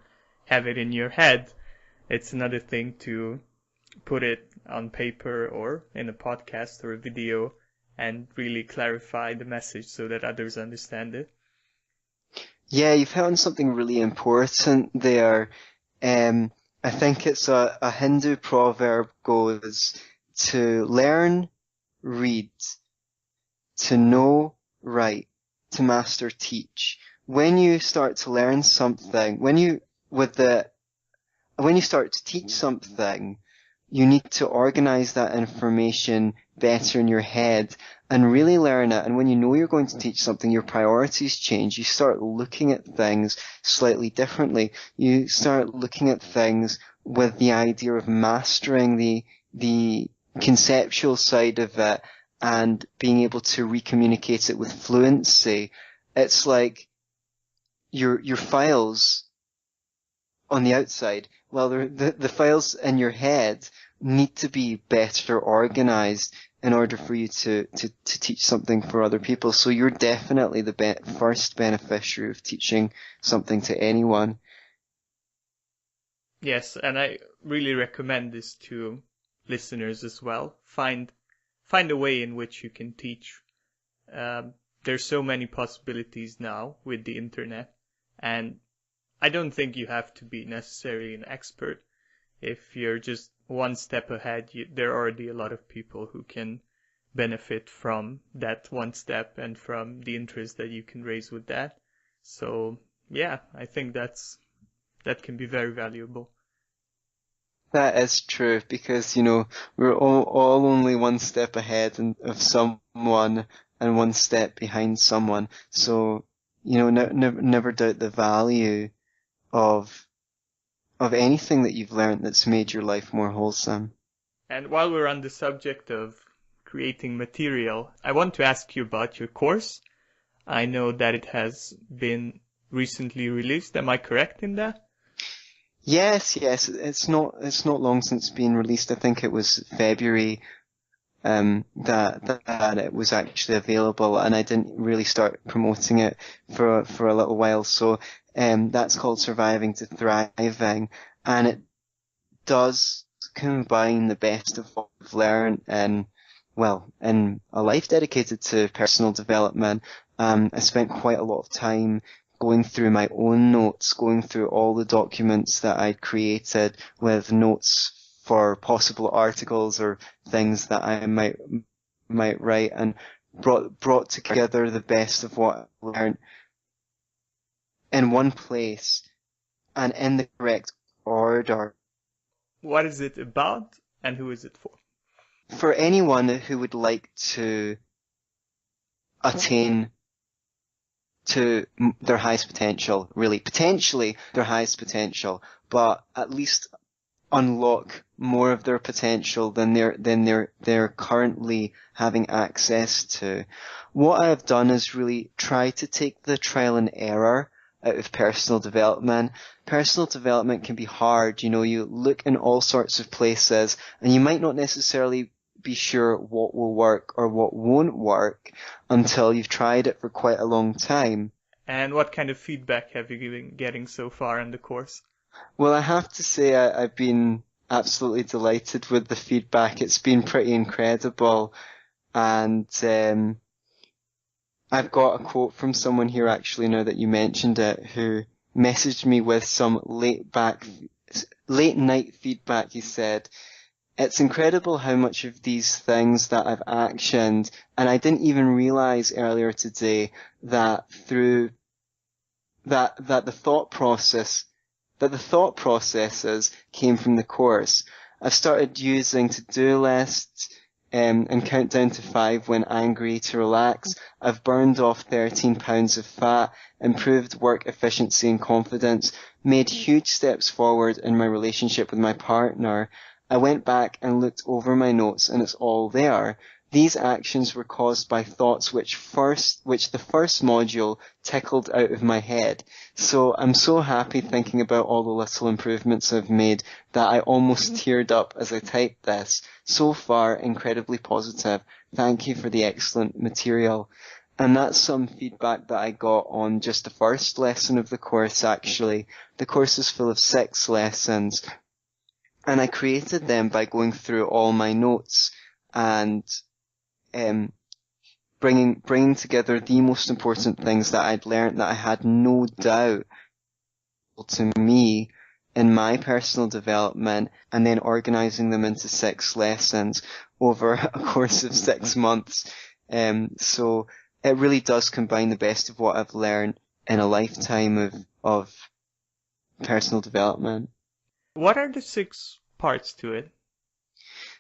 have it in your head. It's another thing to put it on paper or in a podcast or a video and really clarify the message so that others understand it. Yeah, you've hit on something really important there. I think it's a Hindu proverb goes, to learn, read, to know, write, to master, teach. When you start to learn something, when you start to teach something, you need to organize that information better in your head and really learn it. And when you know you're going to teach something, your priorities change. You start looking at things slightly differently. You start looking at things with the idea of mastering the conceptual side of it and being able to recommunicate it with fluency. It's like your files on the outside. Well, the files in your head need to be better organized in order for you to teach something for other people. So you're definitely the first beneficiary of teaching something to anyone. Yes, and I really recommend this to listeners as well. Find a way in which you can teach. There's so many possibilities now with the internet, and I don't think you have to be necessarily an expert. If you're just one step ahead, there are already a lot of people who can benefit from that one step and from the interest that you can raise with that. So yeah, I think that can be very valuable. That is true, because, we're all only one step ahead of someone and one step behind someone. So, never doubt the value of anything that you've learned that's made your life more wholesome. And while we're on the subject of creating material, I want to ask you about your course. I know that it has been recently released. Am I correct in that? Yes. It's not long since being released. I think it was February that it was actually available, and I didn't really start promoting it for a little while. So That's called Surviving to Thriving, and it does combine the best of what I've learned in a life dedicated to personal development. I spent quite a lot of time going through my own notes, going through all the documents that I'd created with notes for possible articles or things that I might write, and brought together the best of what I learned in one place and in the correct order. What is it about and who is it for? For anyone who would like to attain to their highest potential, really, potentially their highest potential, but at least unlock more of their potential than they're currently having access to. What I have done is really try to take the trial and error out of personal development. Personal development can be hard. You look in all sorts of places and you might not necessarily be sure what will work or what won't work until you've tried it for quite a long time. And what kind of feedback have you been getting so far in the course? Well, I have to say I've been absolutely delighted with the feedback. It's been pretty incredible. And I've got a quote from someone here actually, now that you mentioned it, who messaged me with some late night feedback. He said, "It's incredible how much of these things that I've actioned, and I didn't even realize earlier today that through that the thought processes came from the course. I've started using to-do lists and count down to 5 when angry to relax. I've burned off 13 pounds of fat, improved work efficiency and confidence, made huge steps forward in my relationship with my partner. I went back and looked over my notes and it's all there. These actions were caused by thoughts which the first module tickled out of my head. So I'm so happy thinking about all the little improvements I've made that I almost teared up as I typed this. So far, incredibly positive. Thank you for the excellent material." And that's some feedback that I got on just the first lesson of the course, actually. The course is full of 6 lessons, and I created them by going through all my notes and bringing together the most important things that I'd learned that I had no doubt to me in my personal development, and then organizing them into 6 lessons over a course of 6 months. So it really does combine the best of what I've learned in a lifetime of personal development. What are the 6 parts to it?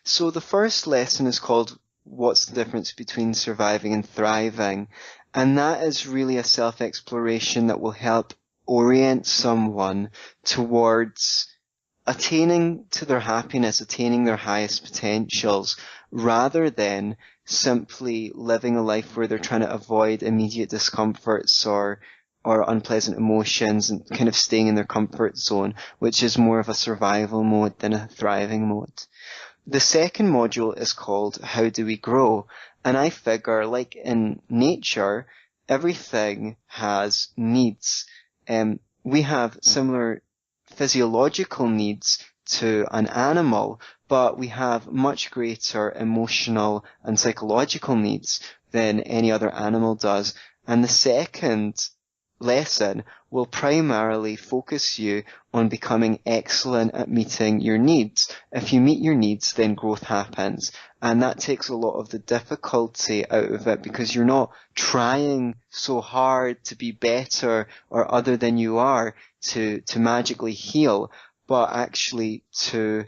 So the first lesson is called "What's the Difference Between Surviving and Thriving?" And that is really a self-exploration that will help orient someone towards attaining to their happiness, attaining their highest potentials, rather than simply living a life where they're trying to avoid immediate discomforts or unpleasant emotions and kind of staying in their comfort zone, which is more of a survival mode than a thriving mode. The second module is called "How Do We Grow?" And I figure, like in nature, everything has needs. We have similar physiological needs to an animal, but we have much greater emotional and psychological needs than any other animal does. And the second lesson will primarily focus you on becoming excellent at meeting your needs. If you meet your needs, then growth happens. And that takes a lot of the difficulty out of it, because you're not trying so hard to be better or other than you are to magically heal, but actually to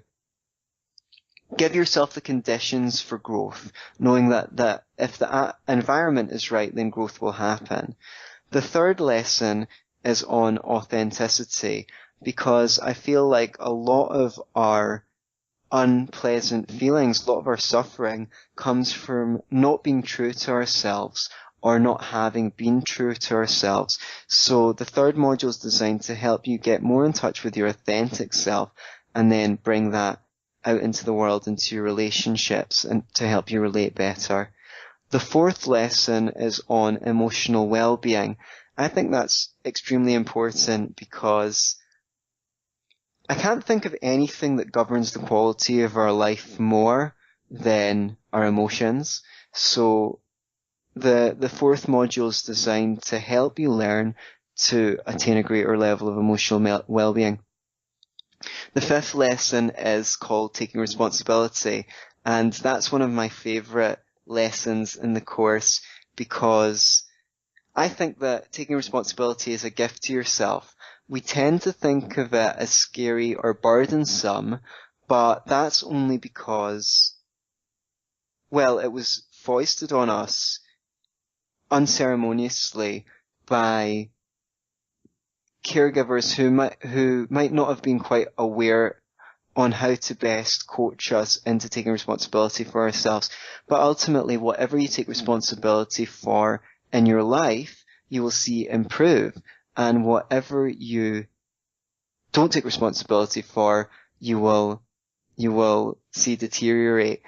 give yourself the conditions for growth, knowing that if the environment is right, then growth will happen. The third lesson is on authenticity, because I feel like a lot of our unpleasant feelings, a lot of our suffering comes from not being true to ourselves or not having been true to ourselves. So the third module is designed to help you get more in touch with your authentic self and then bring that out into the world, into your relationships, and to help you relate better. The fourth lesson is on emotional well-being. I think that's extremely important because I can't think of anything that governs the quality of our life more than our emotions. So the fourth module is designed to help you learn to attain a greater level of emotional well-being. The fifth lesson is called taking responsibility, and that's one of my favorite lessons in the course because I think that taking responsibility is a gift to yourself. We tend to think of it as scary or burdensome, but that's only because, well, it was foisted on us unceremoniously by caregivers who might not have been quite aware on how to best coach us into taking responsibility for ourselves. But ultimately, whatever you take responsibility for in your life, you will see improve. And whatever you don't take responsibility for, you will see deteriorate.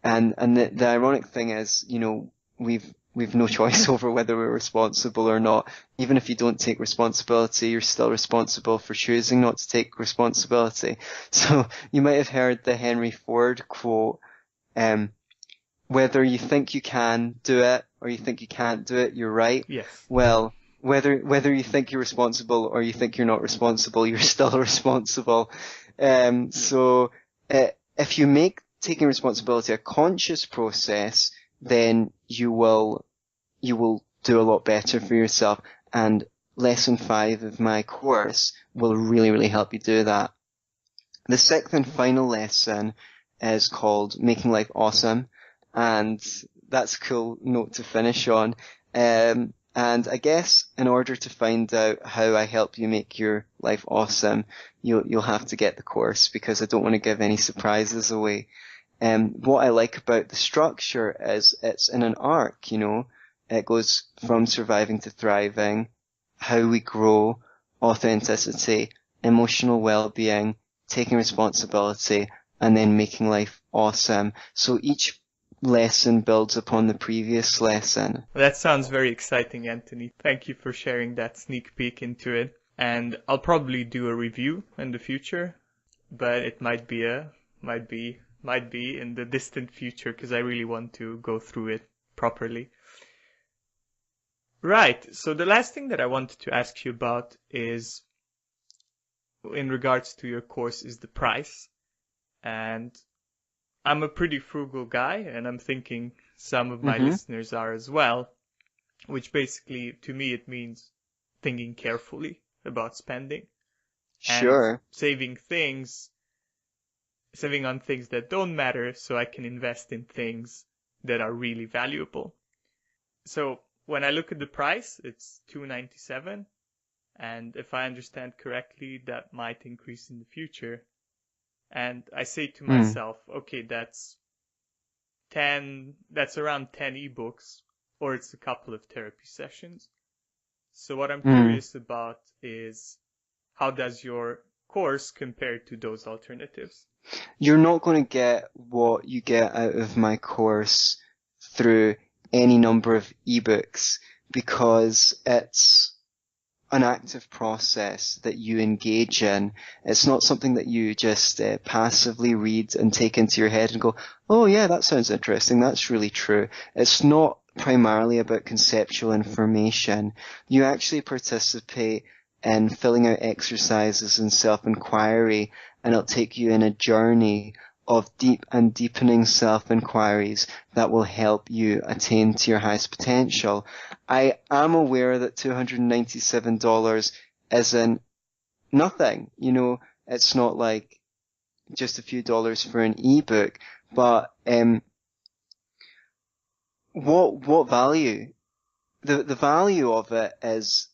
And the ironic thing is, we've no choice over whether we're responsible or not. Even if you don't take responsibility, you're still responsible for choosing not to take responsibility. So you might have heard the Henry Ford quote, whether you think you can do it or you think you can't do it, you're right. Yes. Well, whether you think you're responsible or you think you're not responsible, you're still responsible. So if you make taking responsibility a conscious process, then you will do a lot better for yourself. And lesson 5 of my course will really, really help you do that. The sixth and final lesson is called Making Life Awesome. And that's a cool note to finish on. And I guess in order to find out how I help you make your life awesome, you'll have to get the course because I don't want to give any surprises away. What I like about the structure is it's in an arc, It goes from surviving to thriving, how we grow, authenticity, emotional well-being, taking responsibility, and then making life awesome. So each lesson builds upon the previous lesson. That sounds very exciting, Anthony. Thank you for sharing that sneak peek into it. And I'll probably do a review in the future, but it might be in the distant future because I really want to go through it properly. Right. So the last thing that I wanted to ask you about is in regards to your course is the price. And I'm a pretty frugal guy, and I'm thinking some of my listeners are as well, which basically, to me, it means thinking carefully about spending. Sure. And saving on things that don't matter so I can invest in things that are really valuable. So when I look at the price, it's $297. And if I understand correctly, that might increase in the future. And I say to myself, okay, that's around 10 ebooks, or it's a couple of therapy sessions. So what I'm curious about is how does your course compare to those alternatives? You're not going to get what you get out of my course through any number of ebooks because it's an active process that you engage in. It's not something that you just passively read and take into your head and go, oh yeah, that sounds interesting. That's really true. It's not primarily about conceptual information. You actually participate in filling out exercises and self-inquiry, and it'll take you in a journey of deep and deepening self-inquiries that will help you attain to your highest potential. I am aware that $297 isn't nothing. It's not like just a few dollars for an ebook, but what value? The value of it is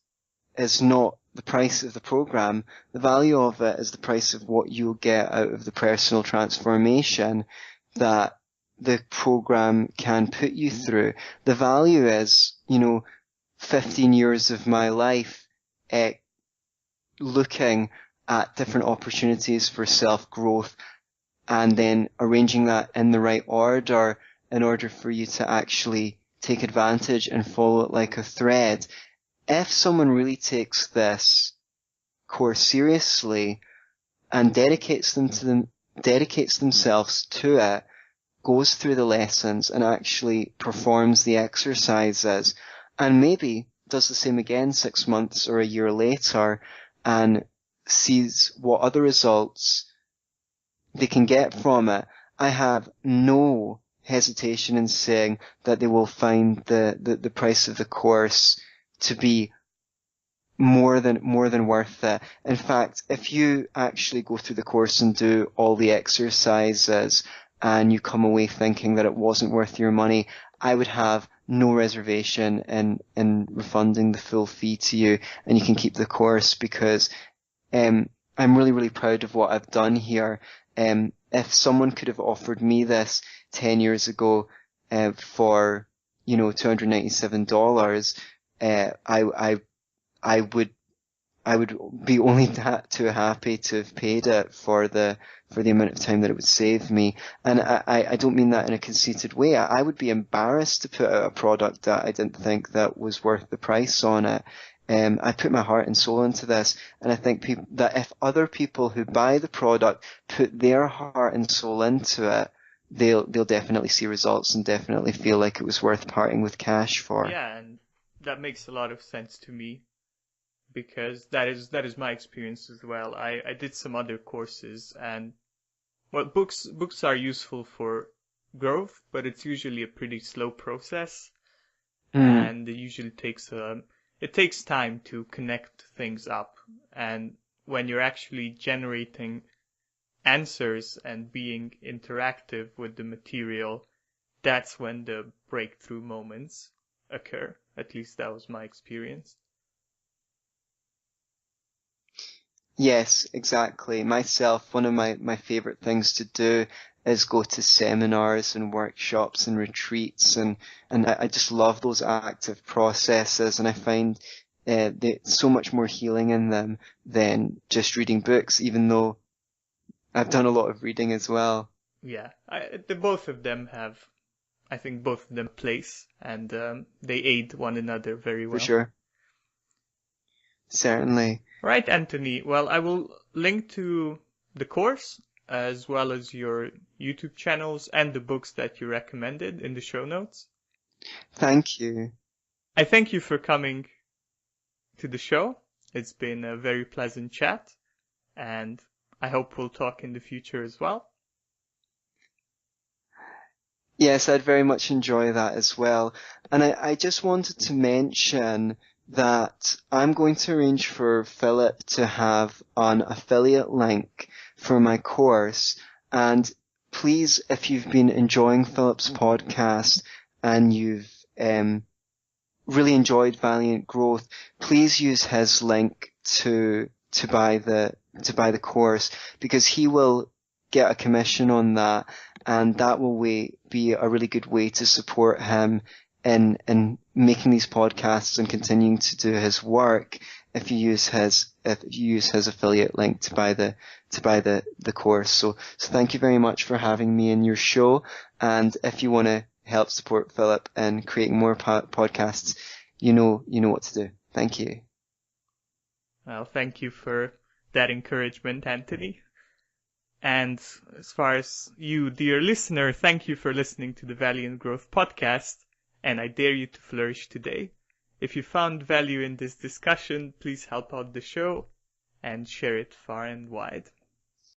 not the price of the program. The value of it is the price of what you'll get out of the personal transformation that the program can put you through. The value is, 15 years of my life looking at different opportunities for self-growth and then arranging that in the right order in order for you to actually take advantage and follow it like a thread. If someone really takes this course seriously and dedicates themselves to it, goes through the lessons and actually performs the exercises, and maybe does the same again 6 months or a year later and sees what other results they can get from it, I have no hesitation in saying that they will find the price of the course to be more than worth it. In fact, if you actually go through the course and do all the exercises and you come away thinking that it wasn't worth your money, I would have no reservation in refunding the full fee to you, and you can keep the course, because I'm really, really proud of what I've done here. If someone could have offered me this 10 years ago for, $297, I would be only too happy to have paid it for the amount of time that it would save me. And I don't mean that in a conceited way. I would be embarrassed to put out a product that I didn't think that was worth the price on it. I put my heart and soul into this, and I think that if other people who buy the product put their heart and soul into it, they'll definitely see results and definitely feel like it was worth parting with cash for. Yeah, and that makes a lot of sense to me, because that is my experience as well. I did some other courses, and well, books are useful for growth, but it's usually a pretty slow process, and it usually takes time to connect things up. And when you're actually generating answers and being interactive with the material, that's when the breakthrough moments occur. At least that was my experience. Yes, exactly. Myself, one of my favorite things to do is go to seminars and workshops and retreats, and I just love those active processes, and I find so much more healing in them than just reading books, even though I've done a lot of reading as well. Yeah, both of them have, I think both of them place, and they aid one another very well. For sure. Certainly. Right, Anthony. Well, I will link to the course as well as your YouTube channels and the books that you recommended in the show notes. Thank you. I thank you for coming to the show. It's been a very pleasant chat, and I hope we'll talk in the future as well. Yes, I'd very much enjoy that as well. And I just wanted to mention that I'm going to arrange for Philip to have an affiliate link for my course. And please, if you've been enjoying Philip's podcast and you've really enjoyed Valiant Growth, please use his link to buy the course, because he will get a commission on that, and that will be a really good way to support him in making these podcasts and continuing to do his work. If you use his affiliate link to buy the course. So thank you very much for having me in your show. And if you want to help support Philip in creating more podcasts, you know what to do. Thank you. Well, thank you for that encouragement, Anthony. And as far as you, dear listener, thank you for listening to the Valiant Growth podcast, and I dare you to flourish today. If you found value in this discussion, please help out the show and share it far and wide.